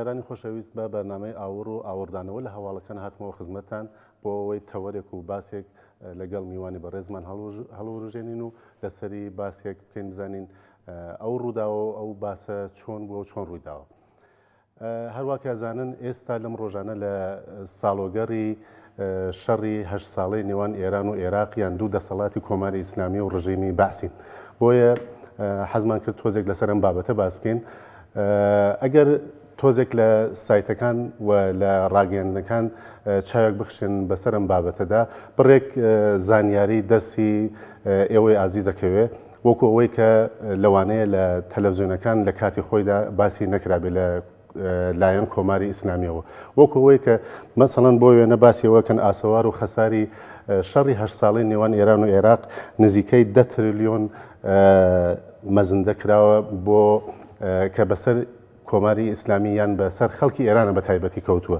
بینەرانی خۆشەویست بە بەرنامەی ئاور و ئاوردانەوە لە هەواڵەکان هاتمەوە خزمەتتان بۆ ئەوەی تەوەرێک و باسێک لەگەڵ میوانی بەڕێزمان هەڵوەژێنین و لەسەری باسێک بکەین بزانین ئەو ڕووداوە ئەو باسە چۆن بووە و چۆن ڕوویداوە. هەروە کەزانن ئێستا لەم ڕۆژانە لە ساڵۆگەڕی شەڕی هەشت ساڵەی نێوان ئێران و عێراق یان دوو دەسەڵاتی کۆماری ئیسلامی و ڕژیمی باسین. بۆیە حەزمان کرد تۆزێک لەسەر ئەم بابەتە باس بکەین. ئەگەر تۆزێک لە سایتەکان و لە ڕاگەیاندنەکان چاوێک بخشن بەسەر ئەم بابەتەدا بڕێک زانیاری دەستی ئێوەی ئازیزەکەوێ وەکو ئەوەی کە لەوانەیە لە تەلەڤیزیۆنەکان لە کاتی خۆیدا باسی نەکرابێ لە لایەن کۆماری ئیسلامیەوە وەکو ئەوەی کە مەسەڵەن بۆ وێنە باسیەوەکەن ئاسەوار و خەساری شەڕی هەشت ساڵەی نێوان ئێران و عێراق نزیکەی 10 تریلیۆن مەزندە کراوە بۆ کە بەسەر کۆماری ئیسلامی یان بەسەر خەڵکی ئێرانە بە تایبەتی کەوتووە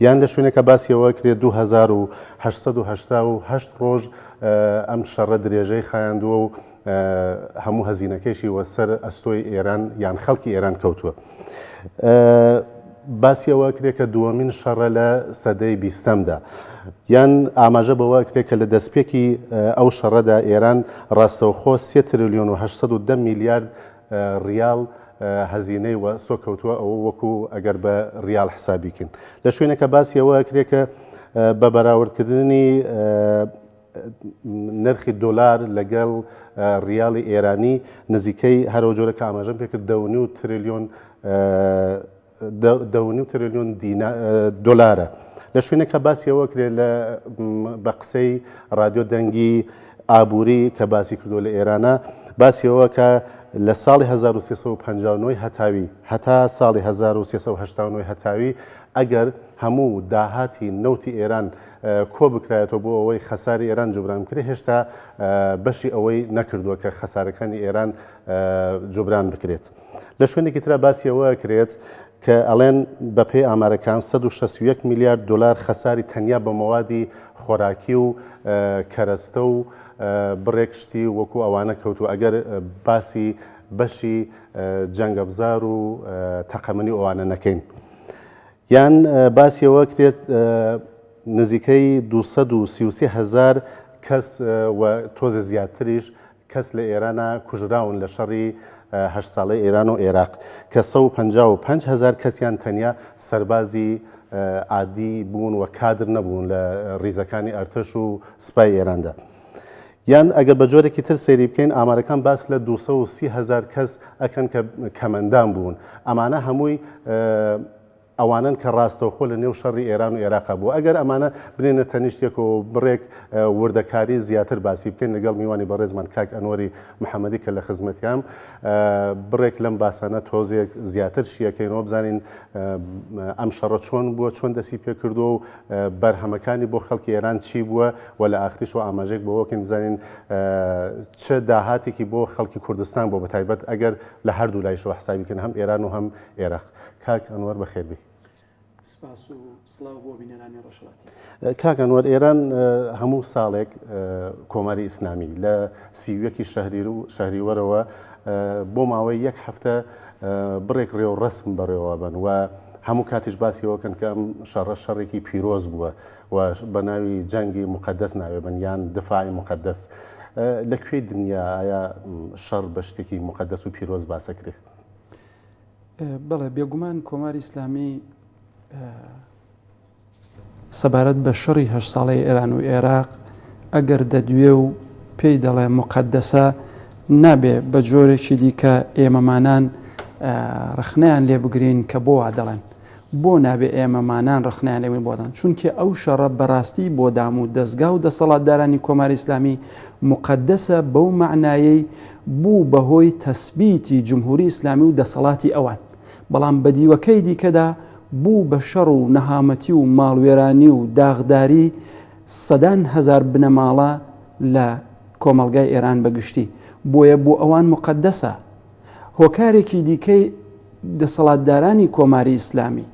یان لە شوێنێکە باسیەوە کرێت 2888 ڕۆژ ئەم شەڕە درێژەی خایاندووە و هەموو هەزینەکەشی وەسەر ئەستۆی ئێران یان خەڵکی ئێران کەوتووە. باسیەوە کرێت کە دووەمین شەڕە لە سەدەی 20دا یان ئاماژە بەوە کرێت کە لە دەستپێکی ئەو شەڕەدا ئێران ڕاستەوخۆ 3 تریلیۆن و 810 میلیارد ریال هەزینەی وەستۆ کەوتووە ئەوە وەکو ئەگەر بە ریال حسابیکن. لە شوێنێکە باسیەوە کرێت کە بە بەراوردکردنی نرخی دۆلار لەگەڵ ریاڵی ئێرانی نزیکەی هەرەوە جۆرە کە ئاماژەم پێ کرد 2.5 تریلیۆن دۆلارە. لە شوێنێکە باسیەوە کرێت بە قسەی رادیۆ دەنگی ئابووری کە باسی کردو لە ئێرانە باسیەوە کە لە ساڵی 1359 هەتاوی هەتا ساڵی 1389 هەتاوی ئەگەر هەموو داهاتی نەوتی ئێران کۆ بکرایەوە بۆ ئەوەی خەساری ئێران جوبران کرێ هێشتا بەشی ئەوەی نەکردووە کە خەسارەکانی ئێران جوبران بکرێت. لە شوێنێکی ترە باسیەوە کرێت کە ئەڵێن بەپێی ئامارەکان 161 میلیارد دلار خەساری تەنیا بە مەوادی خۆراکی و کەرەستە و بڕێک شتی وەکو ئەوانە کەوتو ئەگەر باسی بەشی جەنگەبزار و تەقەمەنی ئەوانە نەکەین. یان باسیەوە کرێت نزیکەی 233,000 کەس و تۆزە زیاتریش کەس لە ئێرانە کوژراون لە شەڕی هەشت ساڵەی ئێران و عێراق کە 155,000 کەسیان تەنیا سەربازی عادی بوون و کادر نەبوون لە ڕیزەکانی ئەرتش و سوپای ئێراندا. یان ئەگەر بە جۆرێکی تر سەیری بکەین ئامارەکان باس لە 230,000 کەس ئەکەن کە کەمەندان بوون. ئەمانە هەمووی ئەوانن کە ڕاستەوخۆ لە نێو شەڕی ئێران و عێراقا بوو. ئەگەر ئەمانە بنێنە تەنیشتێک و بڕێک وردەکاری زیاتر باسی بکەین لەگەڵ میوانی بەڕێزمان کاک ئەنوەری محەممەدی کە لە خزمەتیام بڕێک لەم باسانە تۆزێک زیاتر شیەکەینەوە بزانین ئەم شەڕە چۆن بووە چۆن دەسی پێ کردو و بەرهەمەکانی بۆ خەڵکی ئێران چی بووە و لە ئاخریش و ئاماژێک بۆکەین بزانین چه داهاتێکی بۆ خەڵکی کوردستان بۆ بەتایبەت ئەگەر لە هەردوو لایشەوە حسابیکەن هەم ئێران و هەم عێراق. کاک ئەنوەر بەخێربی. سپاس و سڵاو بۆ بینەرانی ڕۆژهەڵاتی. کاک ئەنوەر ئێران هەموو ساڵێک کۆماری ئیسلامی لە سیویەکی شەهریوەرەوە بۆ ماوەی یەک هەفتە بڕێک ڕێو ڕسم بەڕێوە بن و هەموو کاتیش باسیەوەکەن کە ئەم شەڕە شەڕێکی پیرۆز بووە و بە ناوی جەنگی مقەدەس ناوێ بن یان دفاعی مقەدەس. لەکوێی دنیا ئایا شەڕ بە شتێکی مقەدەس و پیرۆز باسەکرێ؟ بەڵێ بێگومان کۆماری ئیسلامی سەبارەت بە شەڕی هەشت ساڵەی ئێران و عێراق ئەگەر دەدوێ و پێی دەڵێ مقەدەسە نابێ بە جۆرێکی دیکە ئێمەمانان ڕخنیان لێ بگرین کە بۆ وا دەڵێن بۆ نابێ ئێمەمانان ڕخنیان لێ بۆدان چونکە ئەو شەڕە بەڕاستی بۆ دام و دەستگا و دەسەڵاتدارانی کۆماری ئیسلامی مقەدەسە بەو معنایەی بوو بەهۆی تەسبیتی جمهوری ئیسلامی و دەسەڵاتی ئەوان بەڵام بە دیوەکەی دیکەدا بوو بە شەڕ و نەهامەتی و ماڵوێرانی و داغداری سەدان هەزار بنەماڵە لە کۆمەڵگای ئێران بەگشتی بۆیە بۆ ئەوان مقەدەسە. هۆکارێکی دیکەی دەسەڵاتدارانی کۆماری ئیسلامی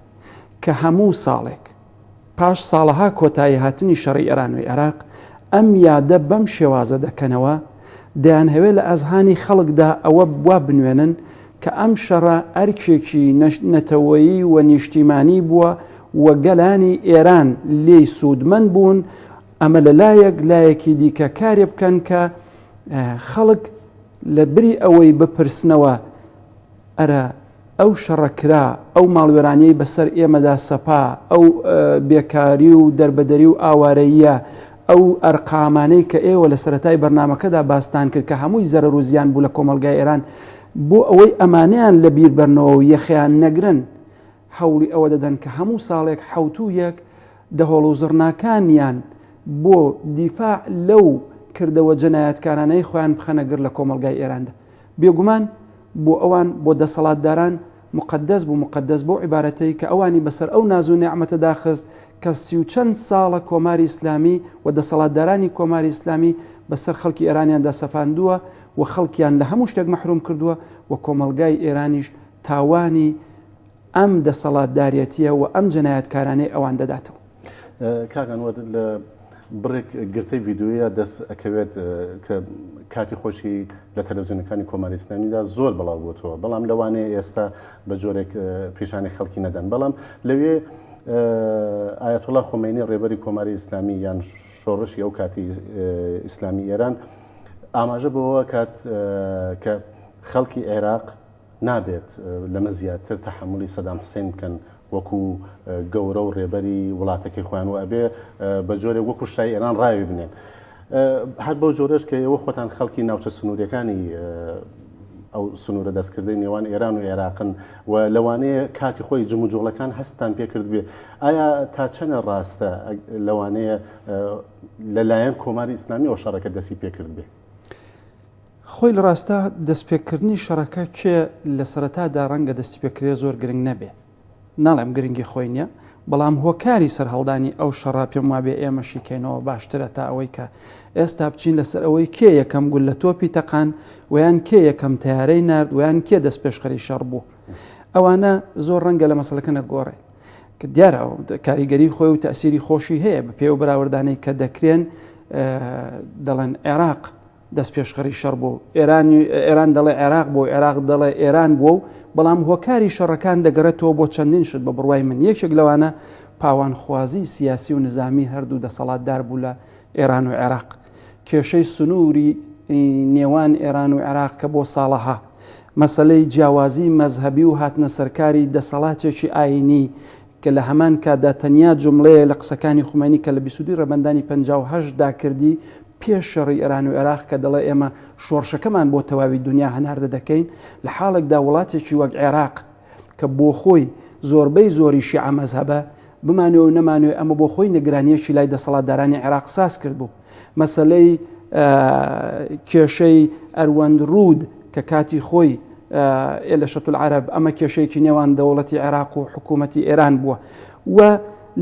کە هەموو ساڵێک پاش ساڵەها کۆتایی هاتنی شەڕی ئێران و عێراق ئەم یادە بەم شێوازە دەکەنەوە دەیان هەوێ لە ئەزهانی خەڵکدا ئەوە وا بنوێنن کە ئەم شەڕە ئەرکێکی نەتەوەیی و نیشتیمانی بووە و گەلانی ئێران لێی سوودمەند بوون. ئەمە لایەکی دیکە کارێ بکەن کە خەڵک لە بری ئەوەی بپرسنەوە ئەرە ئەو شەڕەکرا ئەو ماڵوێرانەی بەسەر ئێمەدا سەپا ئەو بێکاری و دەربەدەری و ئاوارەیە ئەو ئەرقامانەی کە ئێوە لە سەرەتای بەرنامەکەدا باستان کرد کە هەمووی زەرەر و زیان بوو لە کۆمەلگای ئێران بۆ ئەوەی ئەمانیان لە بیر بەرنەوە و یەخیان نەگرن هەوڵی ئەوە دەدەن کە هەموو ساڵێک حوتوویەک دەهۆڵ و زڕناکانیان بۆ دیفاع لەو کردەوە جەنایەتکارانەی خۆیان بخەنە گر لە کۆمەلگای ئێراندا. بێگومان بۆ ئەوان بۆ دەسەڵاتداران مقدس بۆ عیبارەتەی کە ئەوانی بەسەر ئەو ناز و نێعمەتە داخست کە 30 و چەند ساڵە کۆماری ئیسلامی و دەسەڵاتدارانی کۆماری ئیسلامی بەسەر خەڵکی ئێرانیاندا سەپاندووە و خەڵکیان لە هەموو شتێک مەحروم کردووە و کۆمەلگای ئێرانیش تاوانی ئەم دەسەڵاتدارەتیە و ئەم جەنایەتکارانەی ئەوان دەداتەوە. کاکانوە لە بڕێک گرتەی ڤیددیۆیە دەست ئەکەوێت کە کاتی خۆشی لە تەلەڤیزیۆنەکانی کۆماری ئیسلامیدا زۆر بەڵاو بووتەوە، بەڵام لەوانەیە ئێستا بە جۆرێک پیشانی خەڵکی نەدەن. بەڵام لەوێ ئایەتوڵا خۆمەینی ڕێبەری کۆماری ئیسلامی یان شۆڕشی ئەو کاتی ئیسلامی ئێران ئاماژە بەوە کات کە خەڵکی عێراق نابێت لەمە زیاتر تەحملی سەدام حوسێن بکەن وەکو گەورە و ڕێبەری وڵاتەکەی خۆیان و ئەبێ بە جۆرێک وەکو شای ئێران ڕاوی بنێن. هەر بەو جۆرەش کە ئێوە خۆتان خەڵکی ناوچە سنووریەکانی ئەو سنوورە دەستکردەی نێوان ئێران و عێراقن و لەوانەیە کاتی خۆی جموجۆڵەکان هەستان پێکرد بێ. ئایا تا چەنە ڕاستە لەوانەیە لەلایەن کۆماری ئیسلامی ئەو شەڕەکە دەستی پێکرد بێ؟ خۆی لە ڕاستە دەستپێکردنی شەڕەکە کێ لە سەرەتادا ڕەنگە دەستی پێکرێ زۆر گرنگ نەبێ، ناڵێم گرنگی خۆی نییە، بەڵام هۆکاری سەرهەڵدانی ئەو شەڕا پێم وابێ ئێمە شیکەینەوە باشترە تا ئەوەی کە ئێستا بچین لەسەر ئەوەی کێ یەکەم گول لە تۆپی تەقان ویان کێ یەکەم تیارەی نرد ویان کێ دەست پێشخەری شەڕ بوو. ئەوانە زۆر ڕەنگە لە مەسەلەکە نەگۆڕێ کە دیارە کاریگەری خۆی و تەسیری خۆشی هەیە بە پێ و بەراوردانەی کە دەکرێن دەڵێن عێراق دەست پێشخەری شەڕ بوو، ئێران دەڵێ عێراق بۆ عێراق دەڵێ ئێران بووە و بەڵام هۆکاری شەڕەکان دەگەڕێتەوە بۆ چەندین شت بە بڕوای من. یەکێک لەوانە پاوانخوازی سیاسی و نظامی هەردوو دەسەڵاتدار بوو لە ئێران و عێراق، کێشەی سنووری نێوان ئێران و عێراق کە بۆ ساڵەها، مەسەلەی جیاوازی مەزهەبی و هاتنە سەرکاری دەسەڵاتێکی ئاینی کە لە هەمان کادا تەنیا جملەیە لە قسەکانی خومینی کە لە 22 ڕەبەندانی 58 داکردی پێش شەڕی ئێران و عێراق کە دەڵێ ئێمە شۆڕشەکەمان بۆ تەواوی دنیا هەناردە دەکەین، لە حاڵێکدا وڵاتێکی وەک عێراق کە بۆ خۆی زۆربەی زۆری شیعە مەزهەبە بمانێ و نەمانوێ ئەمە بۆ خۆی نەگرانیەکی لای دەسەڵاتدارانی عێراق ساز کرد بوو. مەسەلەی کێشەی ئەروەند ڕوود کە کاتی خۆی لە شەتول العەرەب ئەمە کێشەیەکی نێوان دەوڵەتی عێراق و حکوومەتی ئێران بووە و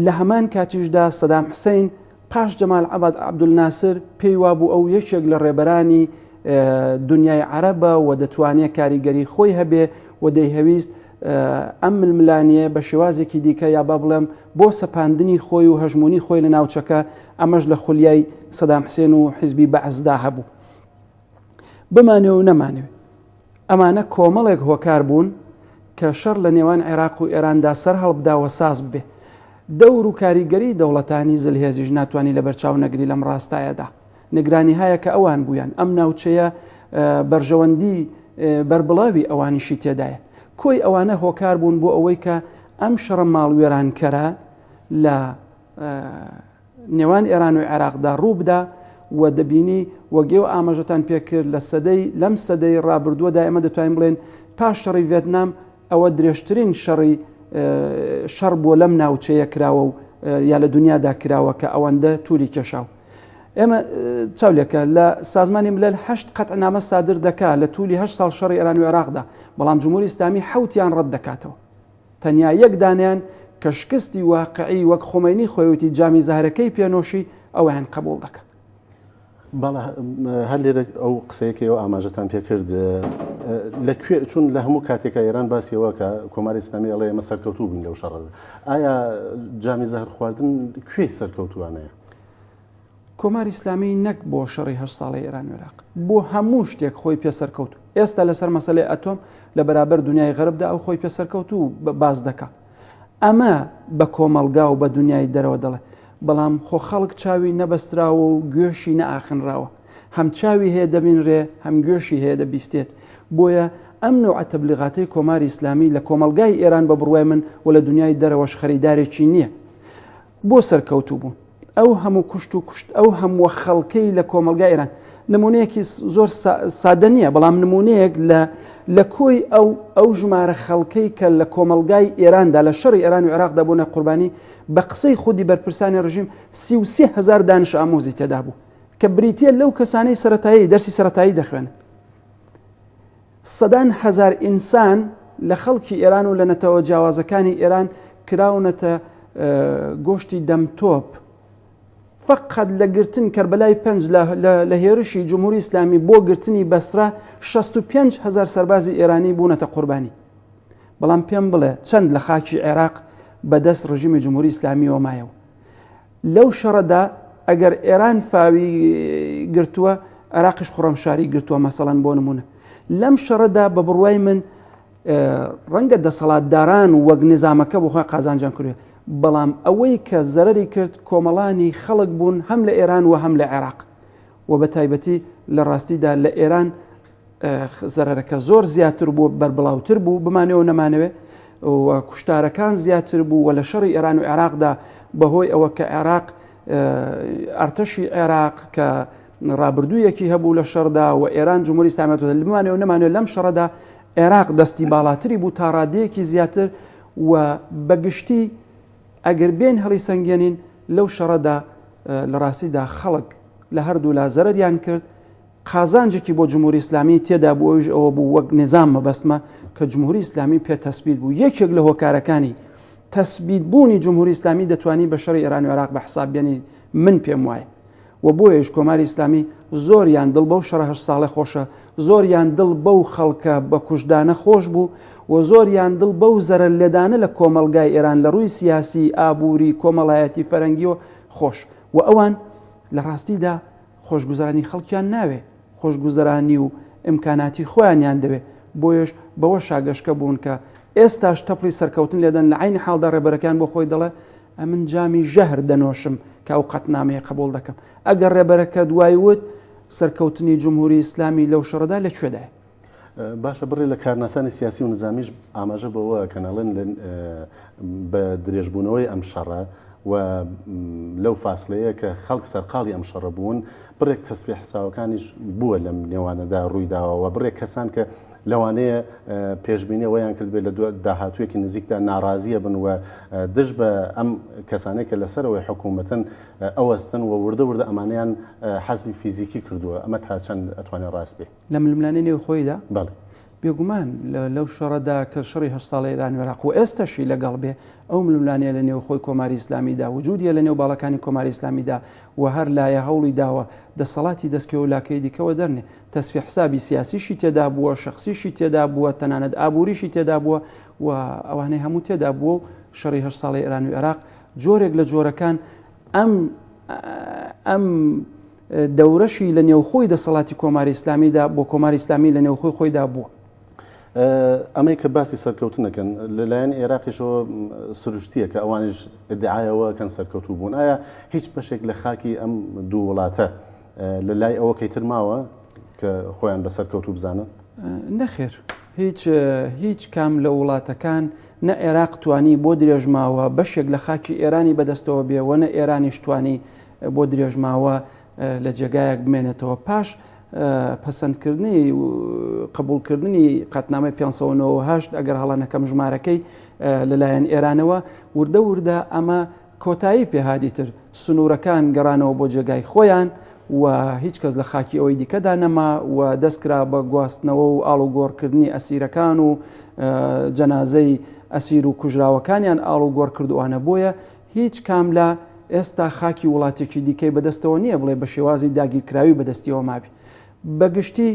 لە هەمان کاتیشدا سەدام حوسێن پاش جەمال عەبدولناسر پێی وابوو ئەو یەکێک لە ڕێبەرانی دنیای عەرەبە و دەتوانێت کاریگەری خۆی هەبێ و دەیهەویست ئەم ململانیە بە شێوازێکی دیکە یا با بڵێم بۆ سەپاندنی خۆی و هەژمونی خۆی لە ناوچەکە ئەمەش لە خولیای سەدام حوسێن و حیزبی بەعزدا هەبوو. بمانێ و نەمانێ ئەمانە کۆمەڵێک هۆکار بوون کە شەڕ لە نێوان عێراق و ئێراندا سەر هەڵبداوە ساز بێ. دەور و کاریگەری دەوڵەتانی زلهێزیش ناتوانانی لە بەرچاو نەگری لەم ڕاستایەدا. نگرانی هەیە کە ئەوان بوویان ئەم ناوچەیە بەرژەوەندی بەربڵاوی ئەوانیشی تێدایە. کۆی ئەوانە هۆکار بوون بۆ ئەوەی کە ئەم شەڕە ماڵوێرانکەرە لە نێوان ئێران و عێراقدا ڕوو بدا و دەبینی وەگێ و ئاماژەتان پێکرد لەم سەدەی ڕابردووەدا ئێمە دەتوانین بڵێن پاش شەڕی ڤێتنام ئەوە درێژترین شەڕ بۆ لەم ناوچەیە کراوە و یا لە دنیادا کراوە کە ئەوەندە تووری کێشاو. ئێمە چاولێکە لە سازمانی ملل 8 قەتعنامە سادر دەکات لە توولی 8 ساڵ شەڕی ئێران و عێراقدا، بەڵام جمهوری ئیسلامی 7یان ڕەت دەکاتەوە. تەنیا یەک دانیان کە شکستی واقعی وەک خۆمەینی خۆیوتی جامی زاهرەکەی پێنۆشی ئەویان قبول دەکات. باڵا هەر لێرە ئەو قسەیەکەوە ئاماژەتان پێکرد لەکوێ چون لە هەموو کاتێکە ئێران باسیەوە کە کۆماری ئیسلامی ئەڵێ ئێمە سەرکەوتوو بووین لەو شەڕەدا. ئایا جامی زەهر خواردن کوێ سەرکەوتووانەیە؟ کۆماری ئیسلامی نەک بۆ شەڕی 8 ساڵی ئێران و عێراق، بۆ هەموو شتێک خۆی پێ سەرکەوتو. ئێستا لەسەر مەسەلەی ئەتۆم لە بەرابەر دنیای غەربدا ئەو خۆی پێسەرکەوت و باز دەکا. ئەمە بە کۆمەلگا و بە دنیای دەرەوە دەڵێ، بەڵام خۆ خەڵک چاوی نەبەستراوە و گوێشی نەئاخنراوە، هەم چاوی هەیە دەبینڕێ هەم گوێشی هەیە دەبیستێت. بۆیە ئەم نوع تەبلیغاتەی کۆماری ئیسلامی لە کۆمەلگای ئێران بە بڕوای من و لە دنیای دەرەوەش خەریدارێکی نییە. بۆ سەرکەوتوو بوون ئەو هەموو کوشت و کوشت ئەو هەموو خەڵکەی لە کۆمەلگای ئێران نمونەیەکی زۆر سادە نییە، بەڵام نمونەیەک لە کۆی ئەو ژمارە خەڵکەی کە لە کۆمەلگای ئێراندا لە شەڕی ئێران و عێراقدا بوونە قوربانی بە قسەی خودی بەرپرسانی ڕژیم 33,000 دانش ئامۆزی تێدا بوو کە بریتە لەو کەسانەی سەرەتایی دەرسی سەرەتایی دەخوێن. 100,000 ئینسان لە خەڵکی ئێران و لە نەتەوە جیاوازەکانی ئێران کراونەتە گۆشتی دەمتۆپ فقط لە گرتن کەربەلای 5 لە هێرشی جمهوری ئیسلامی بۆ گرتنی بەسرا 65,000 سەربازی ئێرانی بوونەتە قوربانی. بەڵام پێم بڵێ چەند لە خاکی عێراق بەدەست ڕژیمی جمهوری ئیسلامی ومایەوە. لەو شەڕەدا ئەگەر ئێران فاوی گرتووە عێراقیش خوڕەمشاری گرتووە مەسەڵەن بۆ نمونە. لەم شەڕەدا بە بڕوای من ڕەنگە دەسەڵاتداران وەک نظامەکە بۆ خۆی قازانجان کردوێ، بەڵام ئەوەی کە زەرەری کرد کۆمەڵانی خەڵک بوون هەم لە ئێران و هەم لە عێراق و بە تایبەتی لە ڕاستیدا لە ئێران زەرەرەکە زۆر زیاتر بوو، بەربڵاوتر بوو بمانەوە نەمانەوێ و کوشتارەکان زیاتر بوو و لە شەڕی ئێران و عێراقدا بەهۆی ئەوە کە عێراق ئەرتەشی عێراق کە ڕابردوویەکی هەبوو لە شەڕدا و ئێران جمهوری ئیسلامی بمانەوە نەمانەوێت لەم شەڕەدا عێراق دەستی باڵاتری بوو تا ڕادەیەکی زیاتر و بەگشتی ئەگەر بێن هەڵی سەنگێنین لەو شەڕەدا لە ڕاستیدا خەڵک لە هەردوو لا زەرەریان کرد. قازانجێکی بۆ جمهوری ئیسلامی تێدا بوو ئەوش ئەوە بوو وەک نظام مەبەستمە کە جمهوری ئیسلامی پێ تەسبیت بوو. یەکێک لە هۆکارەکانی تەسبیت بوونی جمهوری ئیسلامی دەتوانی بە شەڕی ئێران و عێراق بە حسابێنی من پێم وایە و بۆیەش کۆماری ئیسلامی زۆریان دڵ بەو شەڕە 8 ساڵە خۆشە، زۆریان دڵ بەو خەڵکە بە کوژدانە خۆش بوو و زۆریان دڵ بەو زەرە لێدانە لە کۆمەلگای ئێران لە ڕووی سیاسی ئابووری کۆمەڵایەتی فەرەنگیەوە خۆش و ئەوان لە ڕاستیدا خۆشگوزارانی خەڵکیان ناوێ، خۆشگوزەرانی و ئیمکاناتی خۆیانیان دەوێت. بۆیش بەوە شاگەشکە بوون کە ئێستاش تەپڵی سەرکەوتن لێدەن لە عینی حاڵدا ڕێبەرەکان بۆ خۆی دەڵێ ئەمن جامی ژەهر دەنۆشم کە ئەو قەتنامەیە قبول دەکەم. ئەگەر ڕێبەرەکە دوای وت سەرکەوتنی جمهوری ئیسلامی لەو شەڕەدا لەکوێدایە؟ باشە بڕێ لە کارناسانی سیاسی و نظامیش ئاماژە بەوە کەناڵێن بە درێژبوونەوەی ئەم شەڕە و لەو فاصلەیە کە خەڵک سەرقاڵی ئەم شەڕە بوون بڕێک تەسبیح حساوەکانیش بووە لەم نێوانەدا ڕوویداوە بڕێک کەسان کە لەوانەیە پێشبینیەوەیان کرد بێت لە داهاتوویەکی نزیکدا ناڕازیە بن و دژ بە ئەم کەسانەی کە لەسەرەوەی حکوومەتن ئەوەستن و وردە وردە ئەمانیان حەزمی فیزیکی کردووە. ئەمە تا چەند ئەتوانێت ڕاست بێ لە ململانەی نێو خۆیدا؟ بەڵێ بێگومان لەو شەڕەدا کە شەڕی 8 ساڵی ئێران و عێراق و ئێستاشی لەگەڵ بێ ئەو ململانەیە لە نێو خۆی کۆماری ئیسلامیدا وجودیە لە نێو باڵەکانی کۆماری ئیسلامیدا و هەر لایە هەوڵی داوە دەسەڵاتی دەستکەوە و لاکەی دیکەوە دەرنێ. تەسفیح حسابی سیاسیشی تێدا بووە، شەخسیشی تێدا بووە، تەنانەت ئابووریشی تێدا بووە و ئەوانەی هەموو تێدا بووە و شەڕی 8 ساڵی ئێران و عێراق جۆرێک لە جۆرەکان ئەم دەورەشی لە نێوخۆی دەسەڵاتی کۆماری ئیسلامیدا بۆ کۆماری ئیسلامی لە نێوخۆی خۆیدا بووە. ئەمەی کە باسی سەرکەوتنەکەن لەلایەن عێراقیشەوە سروشتیە کە ئەوانش ئیدعایەوە کەن سەرکەوتوو بوون. ئایا هیچ بەشێک لە خاکی ئەم دوو وڵاتە لە لای ئەوە کەیتر ماوە کە خۆیان بە سەرکەوتوو بزانن؟ نەخێر، هیچ کام لە وڵاتەکان نە عێراق توانی بۆ درێژماوە بەشێک لە خاکی ئێرانی بەدەستەوە بێوە نە ئێرانیش توانی بۆ درێژماوە لە جێگایەک بمێنێتەوە. پاش پەسەندکردنی قبولکردنی قەتنامەی 598 ئەگەر هەڵانەکەم ژمارەکەی لەلایەن ئێرانەوە وردە وردە ئەمە کۆتایی پێهادیتر سنوورەکان گەڕانەوە بۆ جێگای خۆیان و هیچ کەس لە خاکی ئەوەی دیکەدا نەما و دەستکرا بە گواستنەوە و ئاڵوگۆڕکردنی ئەسیرەکان و جەنازەی ئەسیر و کوژراوەکانیان ئاڵوگۆڕ کردووانە. بۆیە هیچ کام لە ئێستا خاکی وڵاتێکی دیکەی بەدەستەوە نییە بڵێ بە شێوازی داگیرکراوی بەدەستیەوە مابی. بەگشتی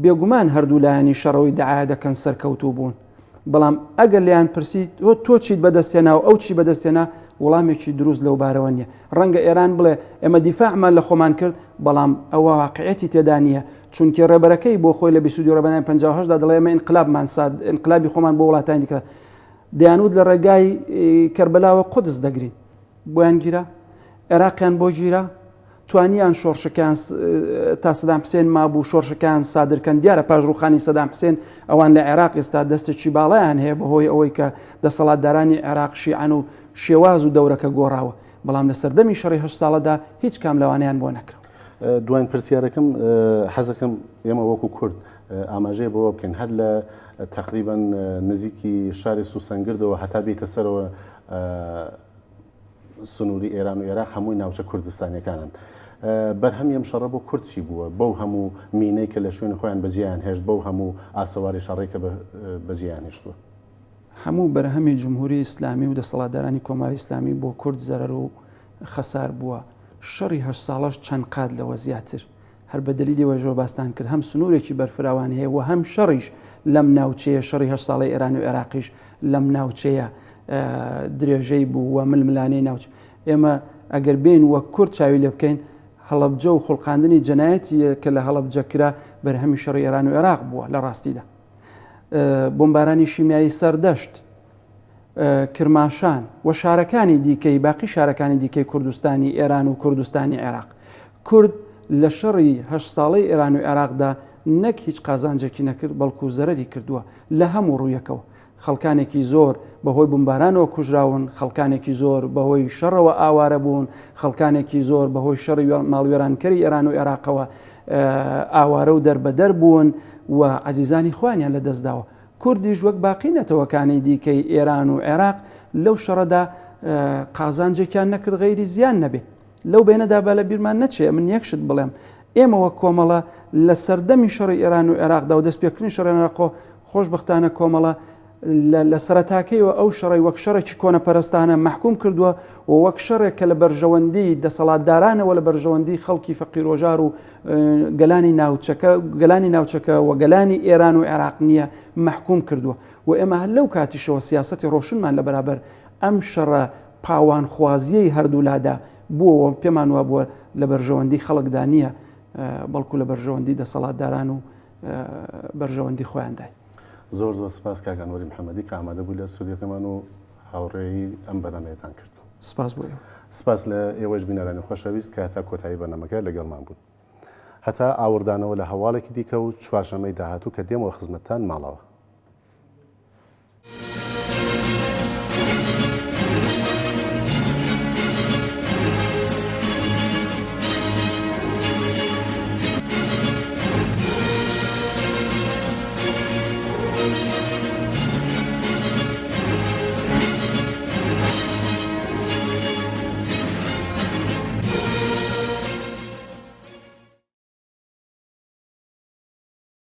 بێگومان هەردوو لایەنی شەڕەوەی دەعاە دەکەن سەرکەوتوو بوون، بەڵام ئەگەر لیان پرسی تۆ چیت بەدەستێنا و ئەو چی بەدەستێنا وەڵامێکی دروست لەو بارەوە نییە. ڕەنگە ئێران بڵێ ئێمە دیفاعمان لە خۆمان کرد، بەڵام ئەوە واقعەتی تێدا نییە، چونکە ڕێبەرەکەی بۆ خۆی لە 22 ڕێبەرانی 58دا دەڵێ ئێمە ئینقلابی خۆمان بۆ وڵاتانی دیکە دەیانوت لە ڕێگای کەربەلاوە قودس دەگرین بۆیان گیرا عێراقیان بۆ گیرا توانیان شۆڕشەکان تا سەدام حوسێن مابوو شۆڕشەکان سادرکەن دیارە پاش ڕووخانی سەدام حوسێن ئەوان لە عێراق ئێستا دەستێکی باڵایان هەیە بەهۆی ئەوەی کە دەسەڵاتدارانی عێراق شیعەن و شێواز و دەورەکە گۆڕاوە بەڵام لە سەردەمی شەڕی 8 ساڵەدا هیچ کام لەوانیان بۆ نەکرا. دوایین پرسیارەکەم حەزەکەم ئێمە وەکو کورد ئاماژەیە بەوە بکەین هەر لە تقریبا نزیکی شاری سوسەنگردەوە هەتا بێتە سەرەوە سنووری ئێران و عێراق هەمووی ناوچە کوردستانیەکانن. بەرهەمی ئەم شەڕە بۆ کورد چی بووە بەو هەموو مینەی کە لە شوێنی خۆیان بەجییان هێشت بەو هەموو ئاسەواری شەڕێکە بەجییان هێشتووە؟ هەموو بەرهەمی جمهوری ئیسلامی و دەسەڵاتدارانی کۆماری ئیسلامی بۆ کورد زەرەر و خەسار بووە. شەڕی 8 ساڵەش چەند قات لەوە زیاتر هەر بە دلیلەوە ژۆ باستان کرد هەم سنوورێکی بەرفراوان هەیە و هەم شەڕیش لەم ناوچەیە شەڕی 8 ساڵی ئێران و عێراقیش لەم ناوچەیە درێژەی بوو و ململانەی ناوچ. ئێمە ئەگەر بین وەک کورد چاوی لێ بکەین هەڵەبجە و خوڵقاندنی جەنایەتی کە لە هەڵەبجە کرا بەرهەمی شەڕی ئێران و عێراق بووە لە ڕاستیدا. بۆمبارانی شیمیایی سەردەشت کرماشان و شارەکانی دیکەی باقی شارەکانی دیکەی کوردستانی ئێران و کوردستانی عێراق کورد لە شەڕی 8 ساڵەی ئێران و عێراقدا نەک هیچ قازانجێکی نەکرد بەڵکو زەرەری کردووە لە هەموو ڕوویەکەوە. خەڵکانێکی زۆر بەهۆی بمبارانەوە کوژراون خەڵکانێکی زۆر بەهۆی شەڕەوە ئاوارە بوون خەڵکانێکی زۆر بەهۆی شەڕی ماڵوێرانکەری ئێران و عێراقەوە ئاوارە و دەربەدەر بوون و عەزیزانی خوانیان لە دەستداوە. کوردیش وەک باقی نەتەوەکانی دیکەی ئێران و عێراق لەو شەڕەدا قازانجێکیان نەکرد غەیری زیان نەبێ. لەو بینەدا بە لە بیرمان نەچێ من یەکشت بڵێم ئێمە وەک کۆمەڵە لە سەردەمی شەڕی ئێران و عێراقدا و دەستپێکردنی شەڕی عێراق خۆشبەختانە کۆمەڵە لە سەرەتاکەیەوە ئەو شەڕی وەک شەڕێکی کۆنەپەرستانە محکوم کردووە و وەک شەڕێک کە لە بەرژەوەندی دەسەڵاتدارانەوە لە بەرژەوەندی خەڵکی فەقیرۆژار و گەلانی ناوچەکە و گەلانی ئێران و عێراق نییە محکوم کردووە و ئێمە هەر لەو کاتیشەوە سیاسەتی ڕۆشنمان لە بەرابەر ئەم شەڕە پاوانخوازیەی هەردوولادا بووەوە پێمان وە بووە لە بەرژەوەندی خەڵکدا نییە بەڵکو لە بەرژەوەندی دەسەڵاتداران و بەرژەوەندی خۆیاندای. زۆر زۆر سپاس کاگەنوەری محەممەدی کە ئامادە بوو لە سوودەکەمان و هاوڕێی ئەم بەنامەیەتان کرد. سپاس بۆ سپاس لە ئێوەش بینەرانی خۆشەویست کە هەتا کۆتایی بەنامەکە لەگەڵمان بوون. هەتا ئاوردانەوە لە هەواڵێکی دیکە و چوارشەمەی داهاتوو کە دێمەوە خزمەتتان ماڵەوە.